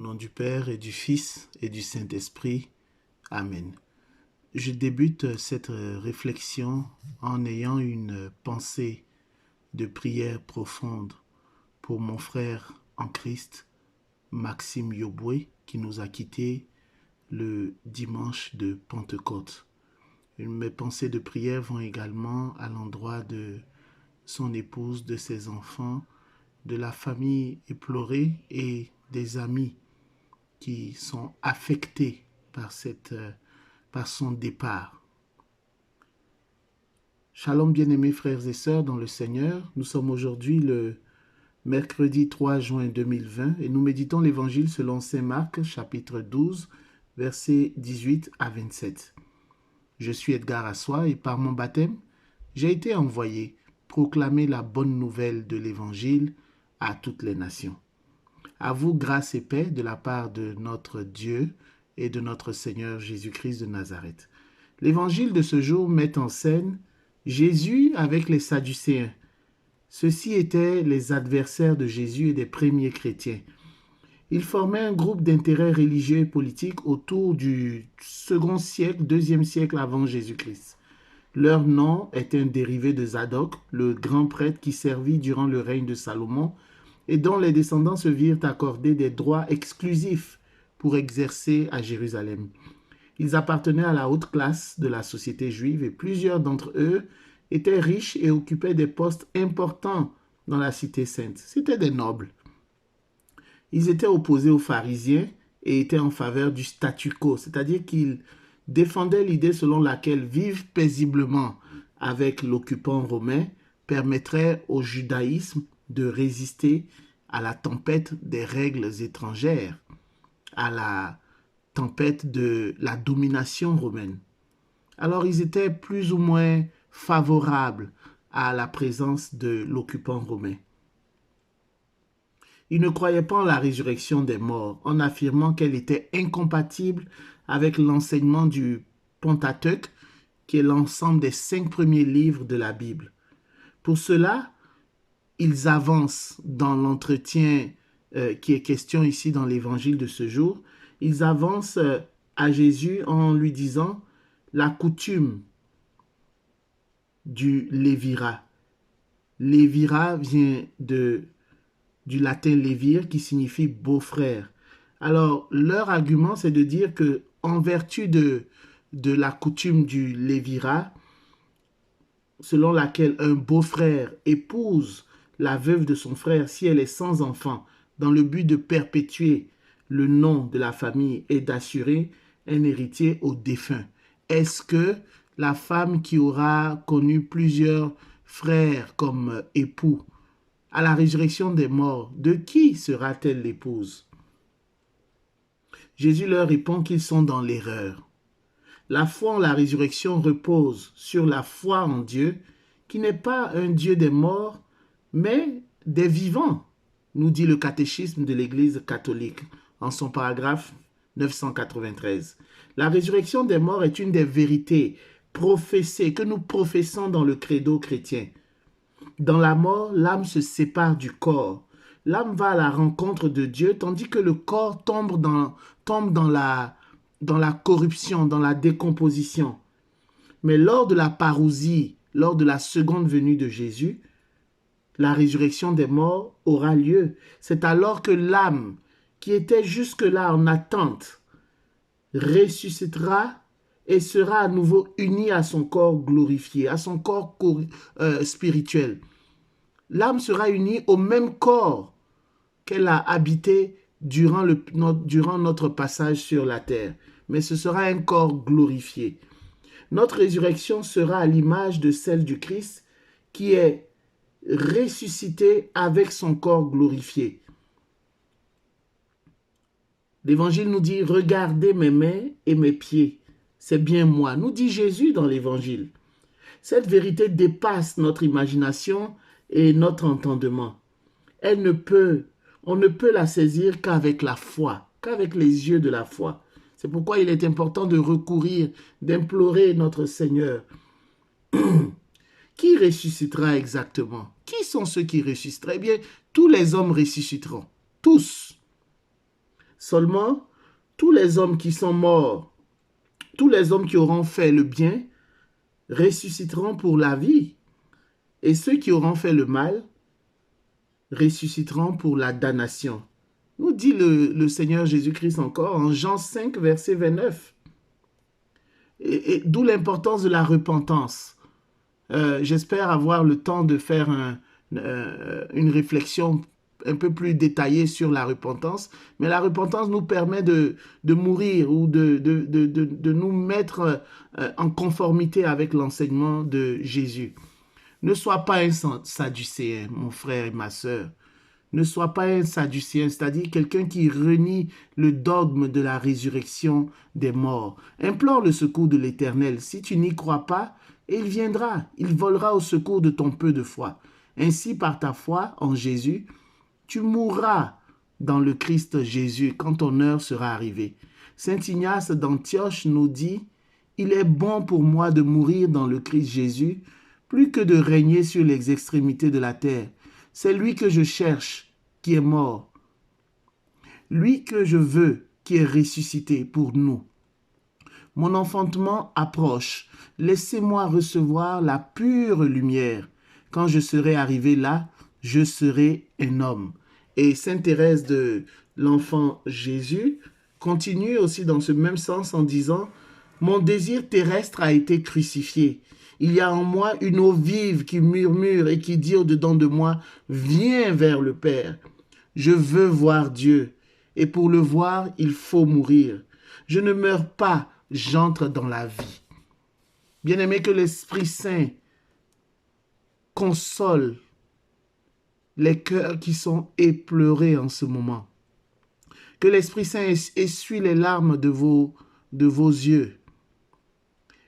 nom du Père et du Fils et du Saint-Esprit. Amen. Je débute cette réflexion en ayant une pensée de prière profonde pour mon frère en Christ, Maxime Yoboué, qui nous a quittés le dimanche de Pentecôte. Mes pensées de prière vont également à l'endroit de son épouse, de ses enfants, de la famille éplorée et des amis qui sont affectés par son départ. Shalom bien-aimés frères et sœurs dans le Seigneur, nous sommes aujourd'hui le mercredi 3 juin 2020 et nous méditons l'évangile selon Saint Marc, chapitre 12, versets 18 à 27. Je suis Edgar Assois et par mon baptême, j'ai été envoyé proclamer la bonne nouvelle de l'évangile à toutes les nations. À vous, grâce et paix de la part de notre Dieu et de notre Seigneur Jésus-Christ de Nazareth. L'évangile de ce jour met en scène Jésus avec les Sadducéens. Ceux-ci étaient les adversaires de Jésus et des premiers chrétiens. Ils formaient un groupe d'intérêts religieux et politiques autour du second siècle, deuxième siècle avant Jésus-Christ. Leur nom est un dérivé de Zadok, le grand prêtre qui servit durant le règne de Salomon et dont les descendants se virent accorder des droits exclusifs pour exercer à Jérusalem. Ils appartenaient à la haute classe de la société juive et plusieurs d'entre eux étaient riches et occupaient des postes importants dans la cité sainte. C'étaient des nobles. Ils étaient opposés aux pharisiens et étaient en faveur du statu quo, c'est-à-dire qu'ils défendaient l'idée selon laquelle vivre paisiblement avec l'occupant romain permettrait au judaïsme de résister à la tempête des règles étrangères, à la tempête de la domination romaine. Alors ils étaient plus ou moins favorables à la présence de l'occupant romain. Ils ne croyaient pas en la résurrection des morts, en affirmant qu'elle était incompatible avec l'enseignement du Pentateuque, qui est l'ensemble des 5 premiers livres de la Bible. Pour cela, ils avancent dans l'entretien qui est question ici dans l'évangile de ce jour. Ils avancent à Jésus en lui disant la coutume du lévira. Lévira vient du latin lévir qui signifie beau-frère. Alors, leur argument, c'est de dire que en vertu de la coutume du lévira, selon laquelle un beau-frère épouse la veuve de son frère si elle est sans enfant, dans le but de perpétuer le nom de la famille et d'assurer un héritier au défunt. Est-ce que la femme qui aura connu plusieurs frères comme époux, à la résurrection des morts, de qui sera-t-elle l'épouse? Jésus leur répond qu'ils sont dans l'erreur. La foi en la résurrection repose sur la foi en Dieu, qui n'est pas un Dieu des morts, mais des vivants, nous dit le catéchisme de l'Église catholique en son paragraphe 993. La résurrection des morts est une des vérités professées, que nous professons dans le credo chrétien. Dans la mort, l'âme se sépare du corps. L'âme va à la rencontre de Dieu, tandis que le corps tombe dans la corruption, dans la décomposition. Mais lors de la parousie, lors de la seconde venue de Jésus, la résurrection des morts aura lieu. C'est alors que l'âme, qui était jusque-là en attente, ressuscitera et sera à nouveau unie à son corps glorifié, à son corps spirituel. L'âme sera unie au même corps qu'elle a habité durant notre passage sur la terre. Mais ce sera un corps glorifié. Notre résurrection sera à l'image de celle du Christ qui est ressuscité avec son corps glorifié. L'Évangile nous dit « Regardez mes mains et mes pieds, c'est bien moi », nous dit Jésus dans l'Évangile. Cette vérité dépasse notre imagination et notre entendement. On ne peut la saisir qu'avec la foi, qu'avec les yeux de la foi. C'est pourquoi il est important de recourir, d'implorer notre Seigneur. Qui ressuscitera exactement? Qui sont ceux qui ressusciteront? Eh bien, tous les hommes ressusciteront. Tous. Seulement, tous les hommes qui sont morts, tous les hommes qui auront fait le bien, ressusciteront pour la vie. Et ceux qui auront fait le mal, ressusciteront pour la damnation. Nous dit le Seigneur Jésus-Christ encore en Jean 5, verset 29. Et d'où l'importance de la repentance. J'espère avoir le temps de faire une réflexion un peu plus détaillée sur la repentance, mais la repentance nous permet de mourir ou de nous mettre en conformité avec l'enseignement de Jésus. Ne sois pas un sadducéen, mon frère et ma sœur. Ne sois pas un sadducéen, c'est-à-dire quelqu'un qui renie le dogme de la résurrection des morts. Implore le secours de l'Éternel. Si tu n'y crois pas, il viendra, il volera au secours de ton peu de foi. Ainsi, par ta foi en Jésus, tu mourras dans le Christ Jésus quand ton heure sera arrivée. Saint Ignace d'Antioche nous dit, « Il est bon pour moi de mourir dans le Christ Jésus, plus que de régner sur les extrémités de la terre. C'est lui que je cherche, qui est mort. Lui que je veux, qui est ressuscité pour nous. Mon enfantement approche. Laissez-moi recevoir la pure lumière. Quand je serai arrivé là, je serai un homme. » Et Sainte Thérèse de l'Enfant Jésus continue aussi dans ce même sens en disant « Mon désir terrestre a été crucifié. Il y a en moi une eau vive qui murmure et qui dit au-dedans de moi « Viens vers le Père. Je veux voir Dieu. Et pour le voir, il faut mourir. Je ne meurs pas, j'entre dans la vie. » Bien-aimé, que l'Esprit Saint console les cœurs qui sont éplorés en ce moment. Que l'Esprit Saint essuie les larmes de vos yeux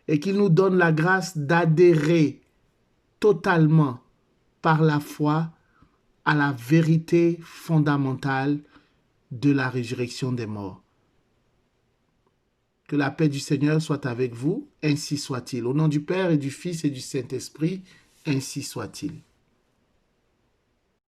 et qu'il nous donne la grâce d'adhérer totalement par la foi à la vérité fondamentale de la résurrection des morts. Que la paix du Seigneur soit avec vous, ainsi soit-il. Au nom du Père et du Fils et du Saint-Esprit, ainsi soit-il.